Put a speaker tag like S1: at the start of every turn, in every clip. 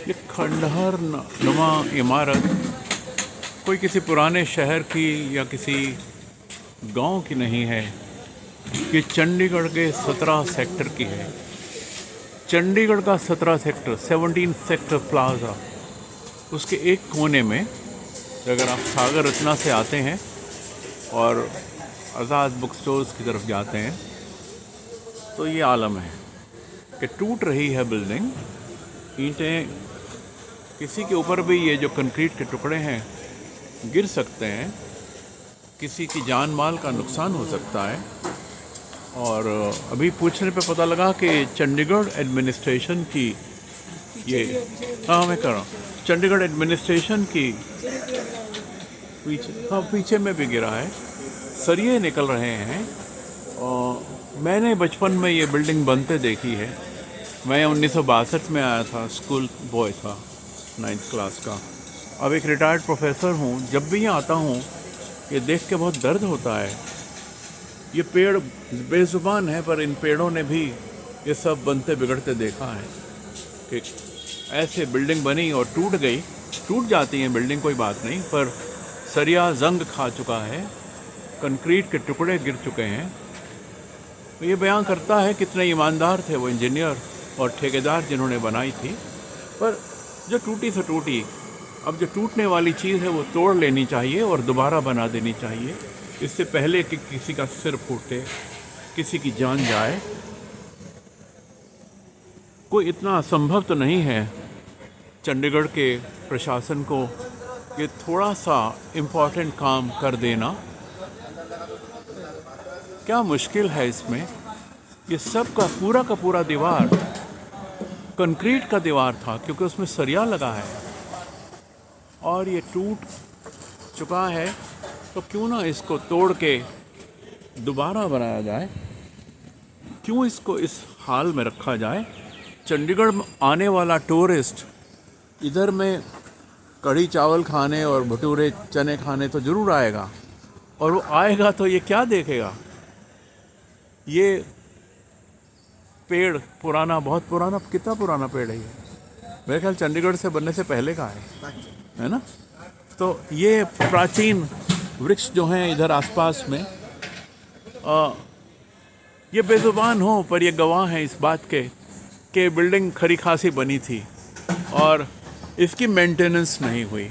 S1: ये खंडहर नुमा इमारत कोई किसी पुराने शहर की या किसी गांव की नहीं है। ये चंडीगढ़ के 17 सेक्टर की है। चंडीगढ़ का 17 सेक्टर 17 सेक्टर प्लाजा, उसके एक कोने में अगर आप सागर रत्ना से आते हैं और आज़ाद बुक स्टोर्स की तरफ जाते हैं तो ये आलम है कि टूट रही है बिल्डिंग। ईंटें, किसी के ऊपर भी ये जो कंक्रीट के टुकड़े हैं गिर सकते हैं, किसी की जान माल का नुकसान हो सकता है। और अभी पूछने पे पता लगा कि चंडीगढ़ एडमिनिस्ट्रेशन की ये मैं कर रहा हूँ, चंडीगढ़ एडमिनिस्ट्रेशन की पीछे में भी गिरा है, सरिये निकल रहे हैं। और मैंने बचपन में ये बिल्डिंग बनते देखी है। मैं 1962 में आया था, स्कूल बॉय था 9th क्लास का। अब एक रिटायर्ड प्रोफेसर हूँ। जब भी यहाँ आता हूँ ये देख के बहुत दर्द होता है। ये पेड़ बेजुबान है, पर इन पेड़ों ने भी ये सब बनते बिगड़ते देखा है कि ऐसे बिल्डिंग बनी और टूट गई। टूट जाती है बिल्डिंग, कोई बात नहीं, पर सरिया जंग खा चुका है, कंक्रीट के टुकड़े गिर चुके हैं। तो ये बयान करता है कितने ईमानदार थे वो इंजीनियर और ठेकेदार जिन्होंने बनाई थी। पर जो टूटी से टूटी, अब जो टूटने वाली चीज़ है वो तोड़ लेनी चाहिए और दोबारा बना देनी चाहिए, इससे पहले कि किसी का सिर फूटे, किसी की जान जाए। कोई इतना असंभव तो नहीं है चंडीगढ़ के प्रशासन को ये थोड़ा सा इम्पोर्टेंट काम कर देना। क्या मुश्किल है इसमें। ये सब का पूरा दीवार कंक्रीट का दीवार था क्योंकि उसमें सरिया लगा है और ये टूट चुका है। तो क्यों ना इसको तोड़ के दोबारा बनाया जाए, क्यों इसको इस हाल में रखा जाए। चंडीगढ़ में आने वाला टूरिस्ट इधर में कढ़ी चावल खाने और भटूरे चने खाने तो ज़रूर आएगा, और वो आएगा तो ये क्या देखेगा। ये पेड़ पुराना, बहुत पुराना, कितना पुराना पेड़ है ये, मेरे ख्याल चंडीगढ़ से बनने से पहले का है ना। तो ये प्राचीन वृक्ष जो हैं इधर आसपास में, ये बेजुबान हो पर ये गवाह हैं इस बात के कि बिल्डिंग खरी खासी बनी थी और इसकी मेंटेनेंस नहीं हुई।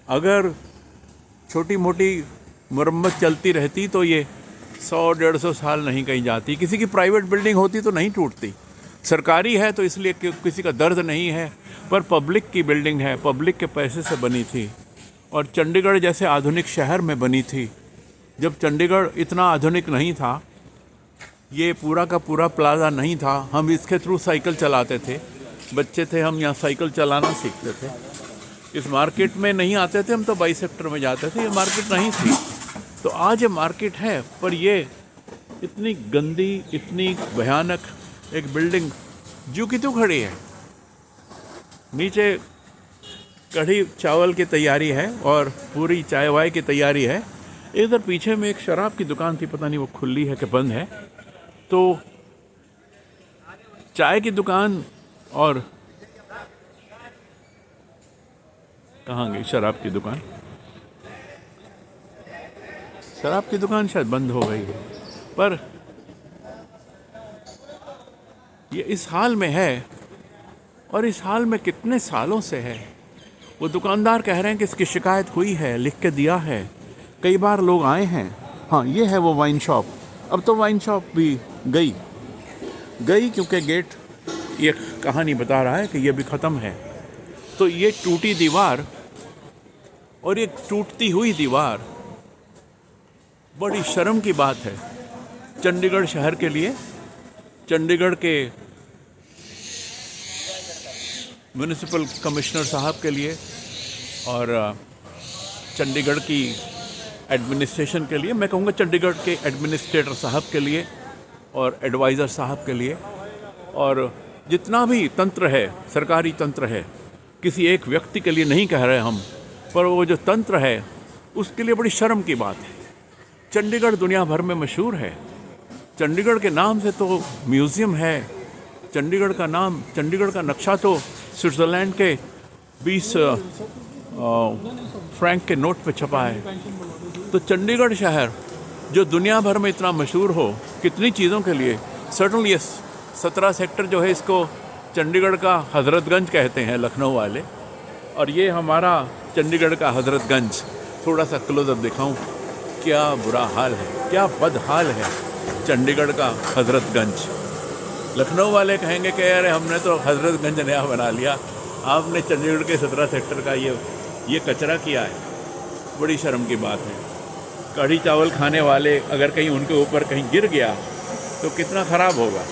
S1: अगर छोटी मोटी मरम्मत चलती रहती तो ये 100-150 साल नहीं कहीं जाती। किसी की प्राइवेट बिल्डिंग होती तो नहीं टूटती, सरकारी है तो इसलिए किसी का दर्द नहीं है, पर पब्लिक की बिल्डिंग है, पब्लिक के पैसे से बनी थी और चंडीगढ़ जैसे आधुनिक शहर में बनी थी। जब चंडीगढ़ इतना आधुनिक नहीं था, ये पूरा का पूरा प्लाजा नहीं था, हम इसके थ्रू साइकिल चलाते थे, बच्चे थे हम, यहाँ साइकिल चलाना सीखते थे। इस मार्केट में नहीं आते थे हम, तो 22 सेक्टर में जाते थे, ये मार्केट नहीं थी। तो आज ये मार्केट है, पर ये इतनी गंदी, इतनी भयानक एक बिल्डिंग जो कि तो खड़ी है। नीचे कढ़ी चावल की तैयारी है और पूरी चाय वाय की तैयारी है। इधर पीछे में एक शराब की दुकान थी, पता नहीं वो खुली है कि बंद है। तो चाय की दुकान और कहाँ गई शराब की दुकान? शराब की दुकान शायद बंद हो गई है, पर ये इस हाल में है और इस हाल में कितने सालों से है। वो दुकानदार कह रहे हैं कि इसकी शिकायत हुई है, लिख के दिया है, कई बार लोग आए हैं। हाँ, ये है वो वाइन शॉप। अब तो वाइन शॉप भी गई क्योंकि गेट, ये कहानी बता रहा है कि ये भी ख़त्म है। तो ये टूटी दीवार और ये टूटती हुई दीवार बड़ी शर्म की बात है चंडीगढ़ शहर के लिए, चंडीगढ़ के म्यूनिसिपल कमिश्नर साहब के लिए और चंडीगढ़ की एडमिनिस्ट्रेशन के लिए। मैं कहूँगा चंडीगढ़ के एडमिनिस्ट्रेटर साहब के लिए और एडवाइज़र साहब के लिए, और जितना भी तंत्र है, सरकारी तंत्र है, किसी एक व्यक्ति के लिए नहीं कह रहे हम, पर वो जो तंत्र है उसके लिए बड़ी शर्म की बात है। चंडीगढ़ दुनिया भर में मशहूर है, चंडीगढ़ के नाम से तो म्यूज़ियम है, चंडीगढ़ का नाम, चंडीगढ़ का नक्शा तो स्विट्ज़रलैंड के 20 फ्रैंक के नोट पे छपा है। तो चंडीगढ़ शहर जो दुनिया भर में इतना मशहूर हो कितनी चीज़ों के लिए, सर्टनली ये 17 सेक्टर जो है इसको चंडीगढ़ का हज़रतगंज कहते हैं लखनऊ वाले, और ये हमारा चंडीगढ़ का हज़रतगंज। थोड़ा सा क्लोजअप दिखाऊं, क्या बुरा हाल है, क्या बदहाल है चंडीगढ़ का हज़रतगंज। लखनऊ वाले कहेंगे कि यार हमने तो हज़रतगंज नया बना लिया, आपने चंडीगढ़ के 17 सेक्टर का ये कचरा किया है। बड़ी शर्म की बात है। कढ़ी चावल खाने वाले अगर कहीं उनके ऊपर कहीं गिर गया तो कितना ख़राब होगा।